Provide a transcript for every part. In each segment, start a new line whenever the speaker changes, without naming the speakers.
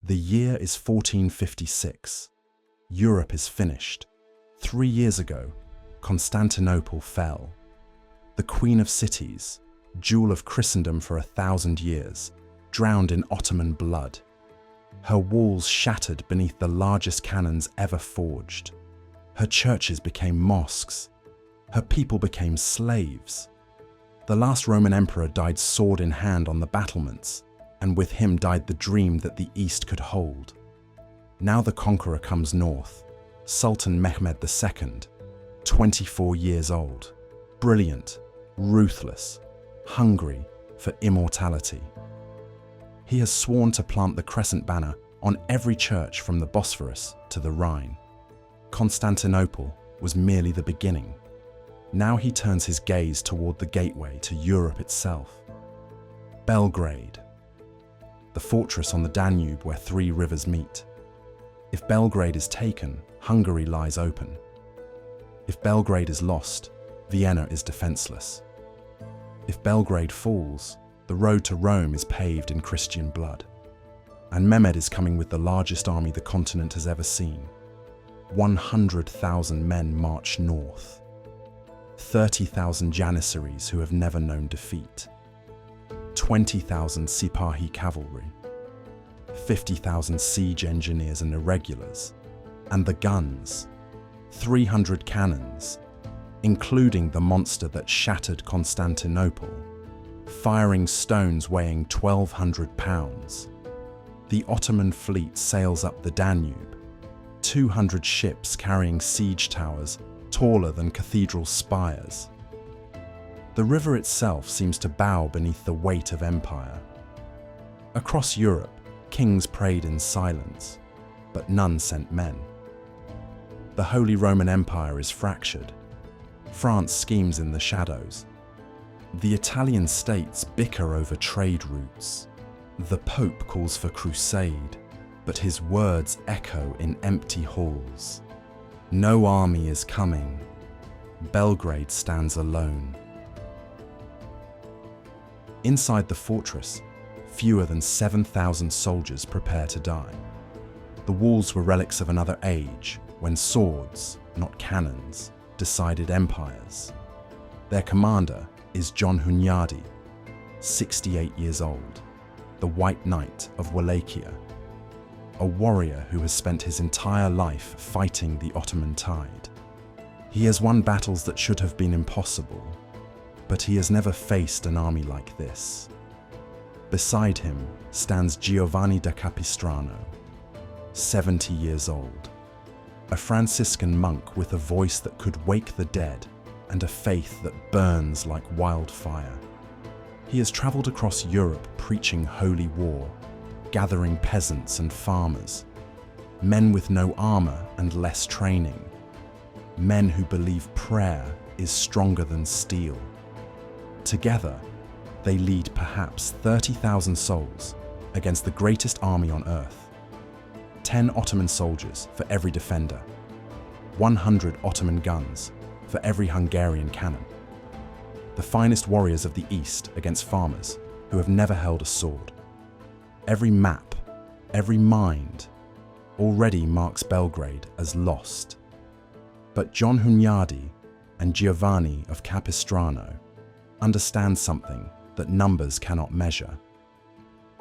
The year is 1456. Europe is finished. 3 years ago, Constantinople fell. The Queen of Cities, jewel of Christendom for 1,000 years, drowned in Ottoman blood. Her walls shattered beneath the largest cannons ever forged. Her churches became mosques. Her people became slaves. The last Roman emperor died sword in hand on the battlements, and with him died the dream that the East could hold. Now the conqueror comes north, Sultan Mehmed II, 24 years old, brilliant, ruthless, hungry for immortality. He has sworn to plant the crescent banner on every church from the Bosphorus to the Rhine. Constantinople was merely the beginning. Now he turns his gaze toward the gateway to Europe itself. Belgrade, the fortress on the Danube where 3 rivers meet. If Belgrade is taken, Hungary lies open. If Belgrade is lost, Vienna is defenseless. If Belgrade falls, the road to Rome is paved in Christian blood. And Mehmed is coming with the largest army the continent has ever seen. 100,000 men march north. 30,000 Janissaries who have never known defeat. 20,000 Sipahi cavalry. 50,000 siege engineers and irregulars. And the guns. 300 cannons, including the monster that shattered Constantinople, firing stones weighing 1,200 pounds. The Ottoman fleet sails up the Danube, 200 ships carrying siege towers taller than cathedral spires. The river itself seems to bow beneath the weight of empire. Across Europe, kings prayed in silence, but none sent men. The Holy Roman Empire is fractured. France schemes in the shadows. The Italian states bicker over trade routes. The Pope calls for crusade, but his words echo in empty halls. No army is coming. Belgrade stands alone. Inside the fortress, fewer than 7,000 soldiers prepare to die. The walls were relics of another age, when swords, not cannons, decided empires. Their commander is John Hunyadi, 68 years old, the White Knight of Wallachia, a warrior who has spent his entire life fighting the Ottoman tide. He has won battles that should have been impossible, but he has never faced an army like this. Beside him stands Giovanni da Capistrano, 70 years old, a Franciscan monk with a voice that could wake the dead and a faith that burns like wildfire. He has traveled across Europe preaching holy war, gathering peasants and farmers, men with no armor and less training, men who believe prayer is stronger than steel. Together, they lead perhaps 30,000 souls against the greatest army on earth. 10 Ottoman soldiers for every defender, 100 Ottoman guns for every Hungarian cannon. The finest warriors of the East against farmers who have never held a sword. Every map, every mind, already marks Belgrade as lost. But John Hunyadi and Giovanni of Capistrano understand something that numbers cannot measure.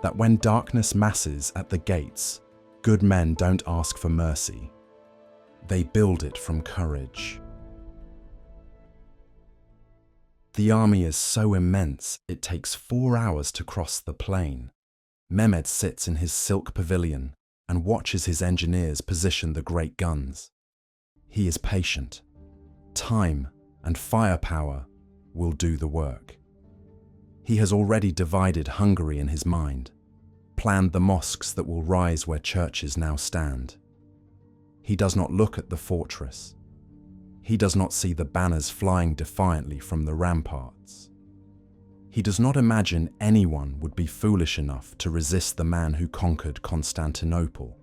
That when darkness masses at the gates, good men don't ask for mercy. They build it from courage. The army is so immense it takes 4 hours to cross the plain. Mehmed sits in his silk pavilion and watches his engineers position the great guns. He is patient. Time and firepower will do the work. He has already divided Hungary in his mind, planned the mosques that will rise where churches now stand. He does not look at the fortress. He does not see the banners flying defiantly from the ramparts. He does not imagine anyone would be foolish enough to resist the man who conquered Constantinople.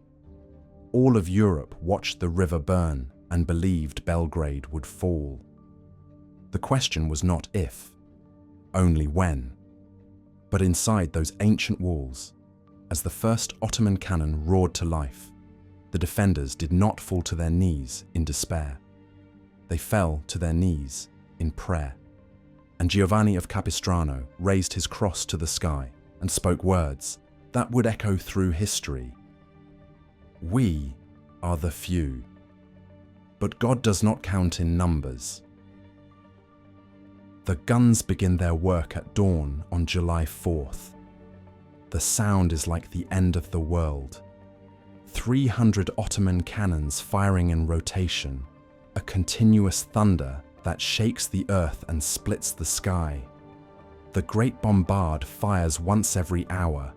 All of Europe watched the river burn and believed Belgrade would fall. The question was not if, only when. But inside those ancient walls, As the first Ottoman cannon roared to life, the defenders did not fall to their knees in despair. They fell to their knees in prayer. And Giovanni of Capistrano raised his cross to the sky and spoke words that would echo through history. We are the few, but God does not count in numbers. The guns begin their work at dawn on July 4th. The sound is like the end of the world. 300 Ottoman cannons firing in rotation, a continuous thunder that shakes the earth and splits the sky. The great bombard fires once every hour,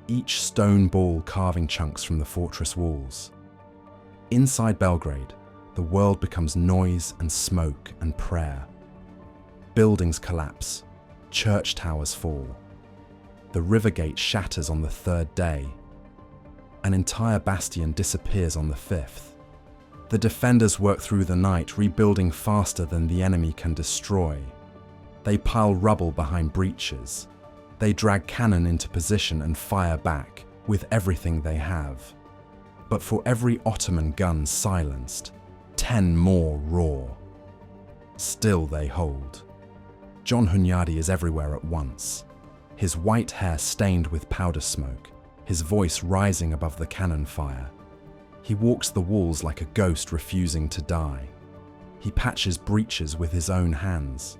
each stone ball carving chunks from the fortress walls. Inside Belgrade, the world becomes noise and smoke and prayer. Buildings collapse, church towers fall. The river gate shatters on the third day. An entire bastion disappears on the fifth. The defenders work through the night, rebuilding faster than the enemy can destroy. They pile rubble behind breaches. They drag cannon into position and fire back with everything they have. But for every Ottoman gun silenced, 10 more roar. Still they hold. John Hunyadi is everywhere at once, his white hair stained with powder smoke, his voice rising above the cannon fire. He walks the walls like a ghost refusing to die. He patches breaches with his own hands.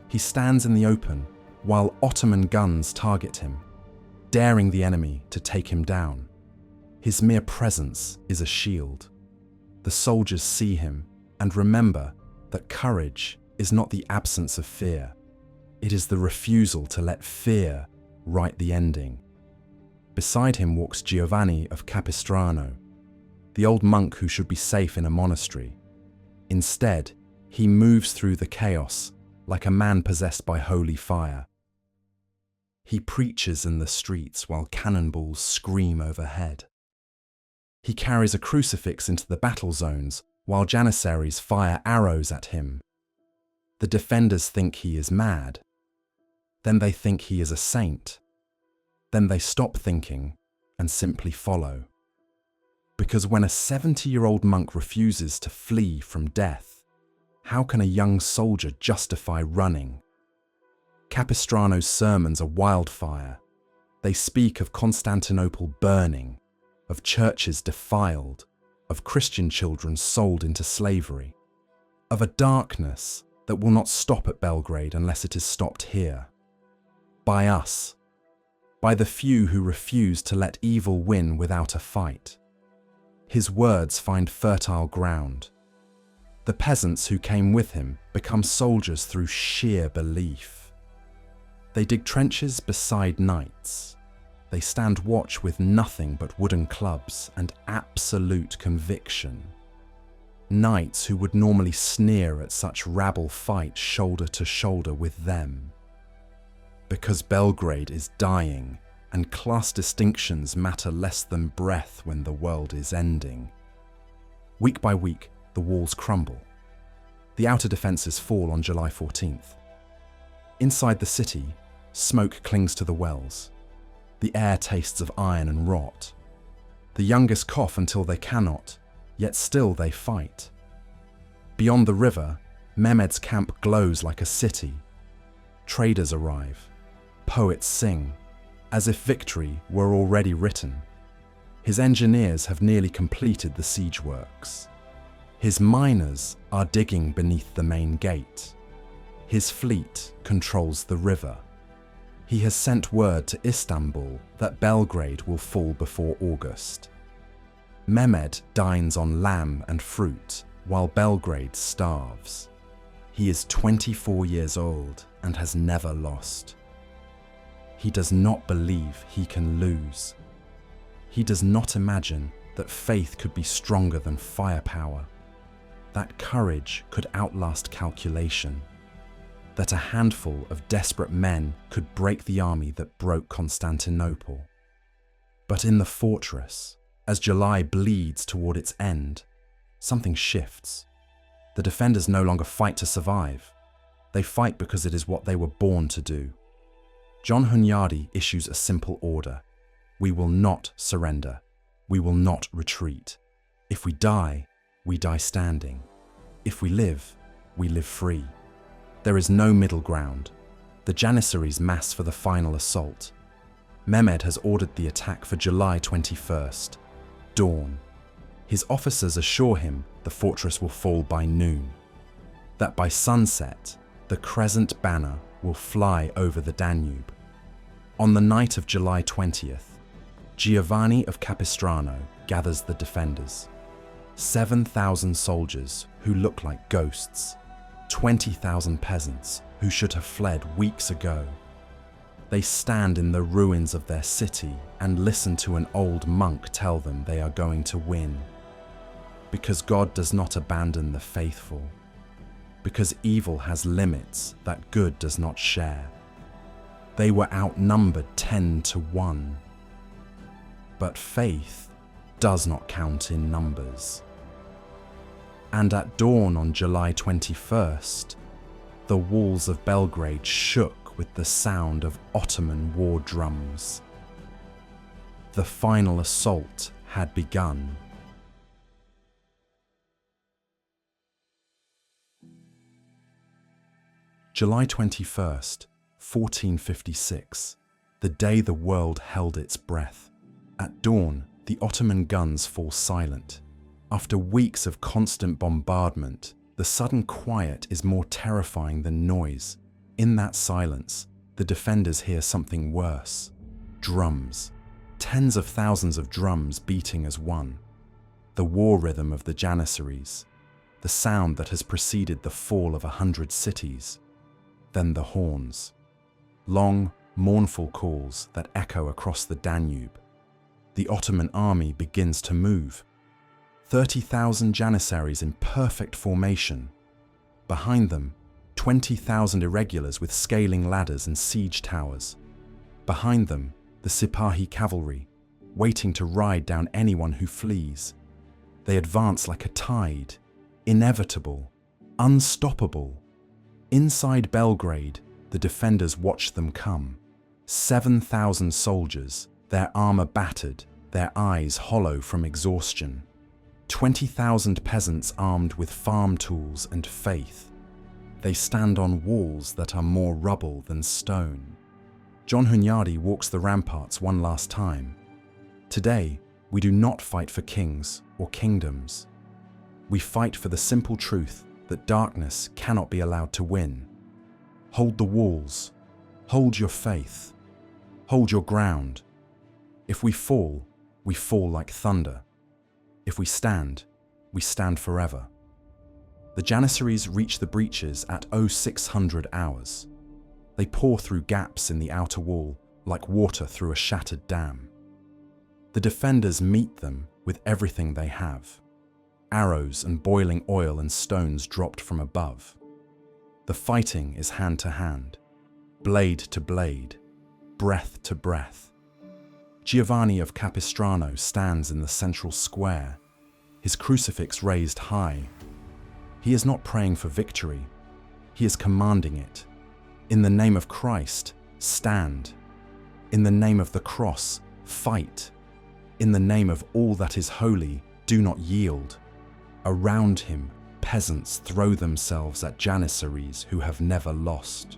He stands in the open while Ottoman guns target him, daring the enemy to take him down. His mere presence is a shield. The soldiers see him and remember that courage is not the absence of fear. It is the refusal to let fear write the ending. Beside him walks Giovanni of Capistrano, the old monk who should be safe in a monastery. Instead, he moves through the chaos like a man possessed by holy fire. He preaches in the streets while cannonballs scream overhead. He carries a crucifix into the battle zones while janissaries fire arrows at him. The defenders think he is mad. Then they think he is a saint. Then they stop thinking and simply follow. Because when a 70-year-old monk refuses to flee from death, how can a young soldier justify running? Capistrano's sermons are wildfire. They speak of Constantinople burning, of churches defiled, of Christian children sold into slavery, of a darkness that will not stop at Belgrade unless it is stopped here. By us, by the few who refuse to let evil win without a fight. His words find fertile ground. The peasants who came with him become soldiers through sheer belief. They dig trenches beside knights. They stand watch with nothing but wooden clubs and absolute conviction. Knights who would normally sneer at such rabble fight shoulder to shoulder with them. Because Belgrade is dying, and class distinctions matter less than breath when the world is ending. Week by week, the walls crumble. The outer defences fall on July 14th. Inside the city, smoke clings to the wells. The air tastes of iron and rot. The youngest cough until they cannot, yet still they fight. Beyond the river, Mehmed's camp glows like a city. Traders arrive. Poets sing, as if victory were already written. His engineers have nearly completed the siege works. His miners are digging beneath the main gate. His fleet controls the river. He has sent word to Istanbul that Belgrade will fall before August. Mehmed dines on lamb and fruit, while Belgrade starves. He is 24 years old and has never lost. He does not believe he can lose. He does not imagine that faith could be stronger than firepower, that courage could outlast calculation, that a handful of desperate men could break the army that broke Constantinople. But in the fortress, as July bleeds toward its end, something shifts. The defenders no longer fight to survive. They fight because it is what they were born to do. John Hunyadi issues a simple order. We will not surrender. We will not retreat. If we die standing. If we live free. There is no middle ground. The Janissaries mass for the final assault. Mehmed has ordered the attack for July 21st, dawn. His officers assure him the fortress will fall by noon, that by sunset, the crescent banner will fly over the Danube. On the night of July 20th, Giovanni of Capistrano gathers the defenders. 7,000 soldiers who look like ghosts, 20,000 peasants who should have fled weeks ago. They stand in the ruins of their city and listen to an old monk tell them they are going to win. Because God does not abandon the faithful. Because evil has limits that good does not share. They were outnumbered 10-1. But faith does not count in numbers. And at dawn on July 21st, the walls of Belgrade shook with the sound of Ottoman war drums. The final assault had begun. July 21st, 1456, the day the world held its breath. At dawn, the Ottoman guns fall silent. After weeks of constant bombardment, the sudden quiet is more terrifying than noise. In that silence, the defenders hear something worse. Drums. Tens of thousands of drums beating as one. The war rhythm of the Janissaries. The sound that has preceded the fall of 100 cities. Then the horns. Long, mournful calls that echo across the Danube. The Ottoman army begins to move. 30,000 Janissaries in perfect formation. Behind them, 20,000 irregulars with scaling ladders and siege towers. Behind them, the Sipahi cavalry, waiting to ride down anyone who flees. They advance like a tide, inevitable, unstoppable. Inside Belgrade, the defenders watch them come. 7,000 soldiers, their armor battered, their eyes hollow from exhaustion. 20,000 peasants armed with farm tools and faith. They stand on walls that are more rubble than stone. John Hunyadi walks the ramparts one last time. Today, we do not fight for kings or kingdoms. We fight for the simple truth that darkness cannot be allowed to win. Hold the walls. Hold your faith. Hold your ground. If we fall like thunder. If we stand forever. The Janissaries reach the breaches at 0600 hours. They pour through gaps in the outer wall like water through a shattered dam. The defenders meet them with everything they have. Arrows and boiling oil and stones dropped from above. The fighting is hand to hand, blade to blade, breath to breath. Giovanni of Capistrano stands in the central square, his crucifix raised high. He is not praying for victory, he is commanding it. In the name of Christ, stand. In the name of the cross, fight. In the name of all that is holy, do not yield. Around him, peasants throw themselves at Janissaries who have never lost.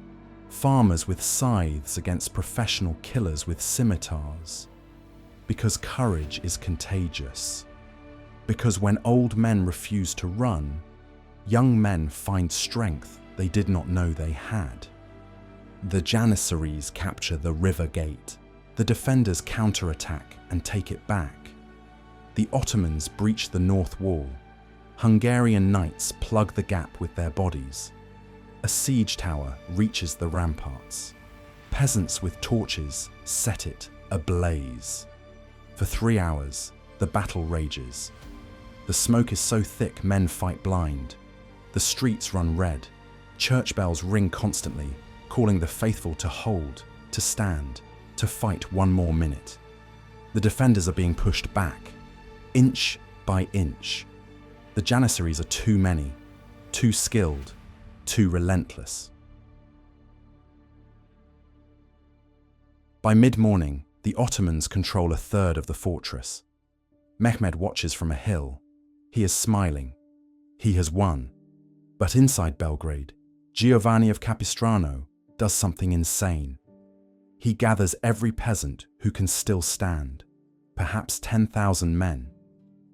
Farmers with scythes against professional killers with scimitars. Because courage is contagious. Because when old men refuse to run, young men find strength they did not know they had. The Janissaries capture the river gate. The defenders counterattack and take it back. The Ottomans breach the north wall. Hungarian knights plug the gap with their bodies. A siege tower reaches the ramparts. Peasants with torches set it ablaze. For 3 hours, the battle rages. The smoke is so thick men fight blind. The streets run red. Church bells ring constantly, calling the faithful to hold, to stand, to fight one more minute. The defenders are being pushed back, inch by inch. The Janissaries are too many, too skilled, too relentless. By mid-morning, The Ottomans control a third of the fortress. Mehmed watches from a hill. He is smiling. He has won. But inside Belgrade, Giovanni of Capistrano does something insane. He gathers every peasant who can still stand, perhaps 10,000 men.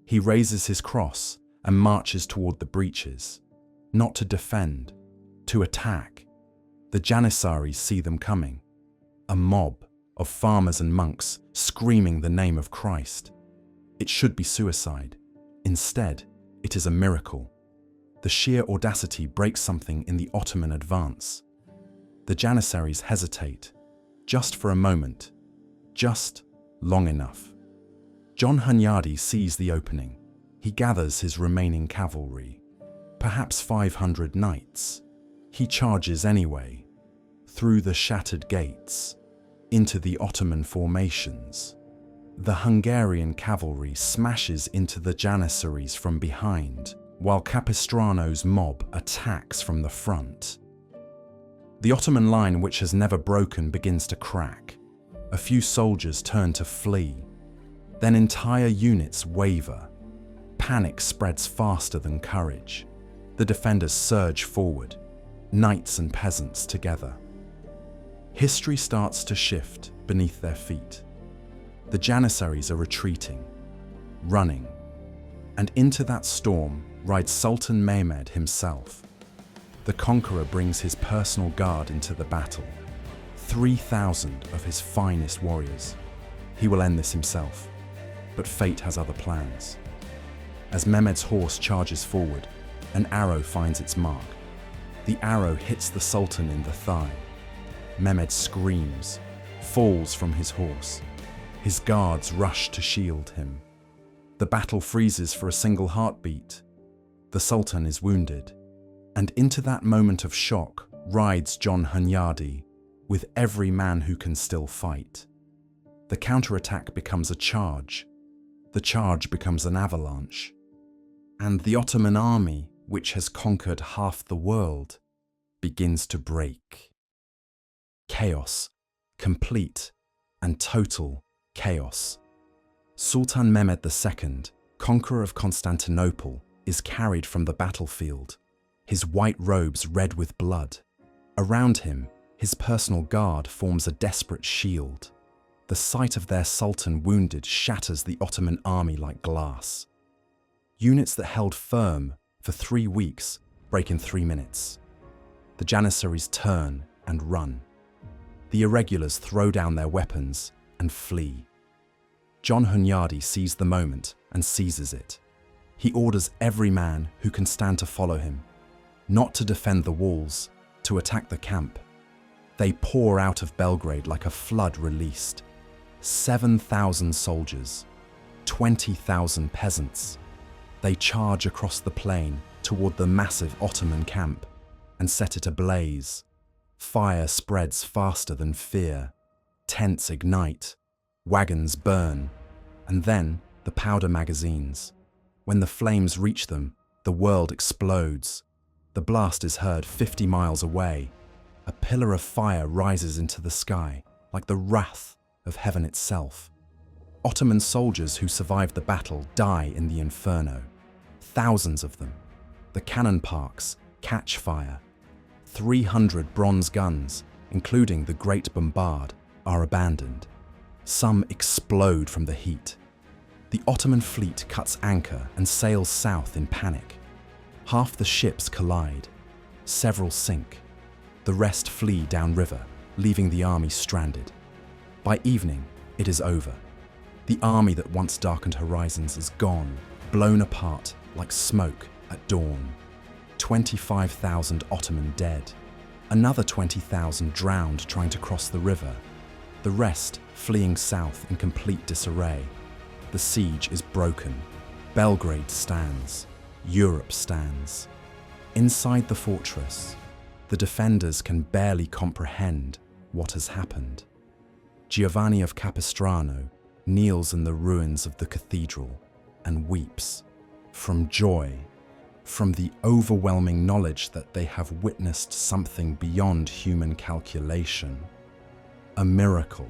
He raises his cross and marches toward the breaches, not to defend, to attack. The Janissaries see them coming, a mob of farmers and monks screaming the name of Christ. It should be suicide. Instead, it is a miracle. The sheer audacity breaks something in the Ottoman advance. The Janissaries hesitate, just for a moment, just long enough. John Hunyadi sees the opening. He gathers his remaining cavalry, perhaps 500 knights. He charges anyway, through the shattered gates, into the Ottoman formations. The Hungarian cavalry smashes into the Janissaries from behind, while Capistrano's mob attacks from the front. The Ottoman line, which has never broken, begins to crack. A few soldiers turn to flee. Then entire units waver. Panic spreads faster than courage. The defenders surge forward, knights and peasants together. History starts to shift beneath their feet. The Janissaries are retreating, running, and into that storm rides Sultan Mehmed himself. The conqueror brings his personal guard into the battle, 3,000 of his finest warriors. He will end this himself, but fate has other plans. As Mehmed's horse charges forward, an arrow finds its mark. The arrow hits the Sultan in the thigh. Mehmed screams, falls from his horse. His guards rush to shield him. The battle freezes for a single heartbeat. The Sultan is wounded. And into that moment of shock rides John Hunyadi, with every man who can still fight. The counterattack becomes a charge. The charge becomes an avalanche. And the Ottoman army, which has conquered half the world, begins to break. Chaos, complete and total chaos. Sultan Mehmed II, conqueror of Constantinople, is carried from the battlefield, his white robes red with blood. Around him, his personal guard forms a desperate shield. The sight of their sultan wounded shatters the Ottoman army like glass. Units that held firm for 3 weeks break in 3 minutes. The Janissaries turn and run. The irregulars throw down their weapons and flee. John Hunyadi sees the moment and seizes it. He orders every man who can stand to follow him, not to defend the walls, to attack the camp. They pour out of Belgrade like a flood released. 7,000 soldiers, 20,000 peasants. They charge across the plain toward the massive Ottoman camp and set it ablaze. Fire spreads faster than fear. Tents ignite, wagons burn, and then the powder magazines. When the flames reach them, the world explodes. The blast is heard 50 miles away. A pillar of fire rises into the sky, like the wrath of heaven itself. Ottoman soldiers who survived the battle die in the inferno. Thousands of them. The cannon parks catch fire. 300 bronze guns, including the Great Bombard, are abandoned. Some explode from the heat. The Ottoman fleet cuts anchor and sails south in panic. Half the ships collide. Several sink. The rest flee downriver, leaving the army stranded. By evening, it is over. The army that once darkened horizons is gone, blown apart like smoke at dawn. 25,000 Ottoman dead. Another 20,000 drowned trying to cross the river. The rest fleeing south in complete disarray. The siege is broken. Belgrade stands. Europe stands. Inside the fortress, the defenders can barely comprehend what has happened. Giovanni of Capistrano kneels in the ruins of the cathedral and weeps from joy, from the overwhelming knowledge that they have witnessed something beyond human calculation. A miracle.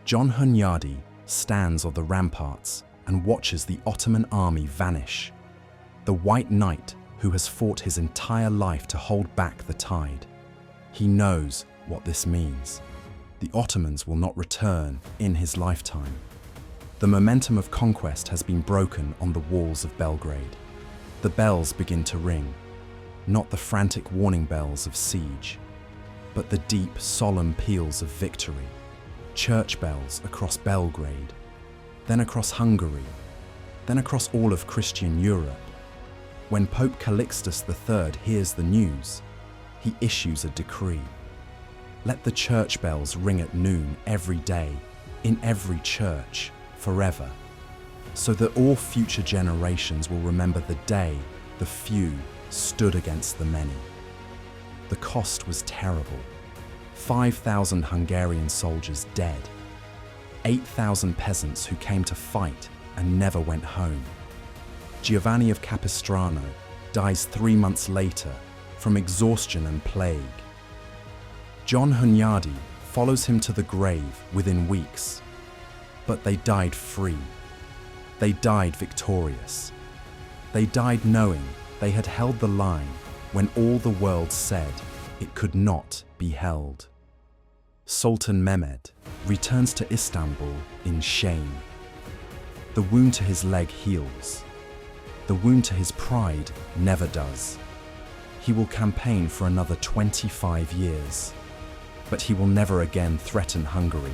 John Hunyadi stands on the ramparts and watches the Ottoman army vanish. The White Knight who has fought his entire life to hold back the tide. He knows what this means. The Ottomans will not return in his lifetime. The momentum of conquest has been broken on the walls of Belgrade. The bells begin to ring, not the frantic warning bells of siege, but the deep, solemn peals of victory. Church bells across Belgrade, then across Hungary, then across all of Christian Europe. When Pope Calixtus III hears the news, he issues a decree. Let the church bells ring at noon every day, in every church, forever, so that all future generations will remember the day the few stood against the many. The cost was terrible. 5,000 Hungarian soldiers dead, 8,000 peasants who came to fight and never went home. Giovanni of Capistrano dies 3 months later from exhaustion and plague. John Hunyadi follows him to the grave within weeks, but they died free. They died victorious. They died knowing they had held the line when all the world said it could not be held. Sultan Mehmed returns to Istanbul in shame. The wound to his leg heals. The wound to his pride never does. He will campaign for another 25 years, but he will never again threaten Hungary,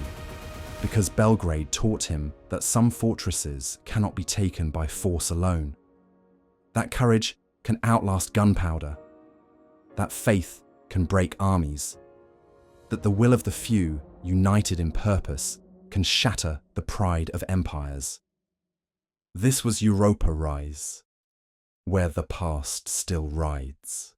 because Belgrade taught him that some fortresses cannot be taken by force alone. That courage can outlast gunpowder. That faith can break armies. That the will of the few, united in purpose, can shatter the pride of empires. This was Europa Rise, where the past still rides.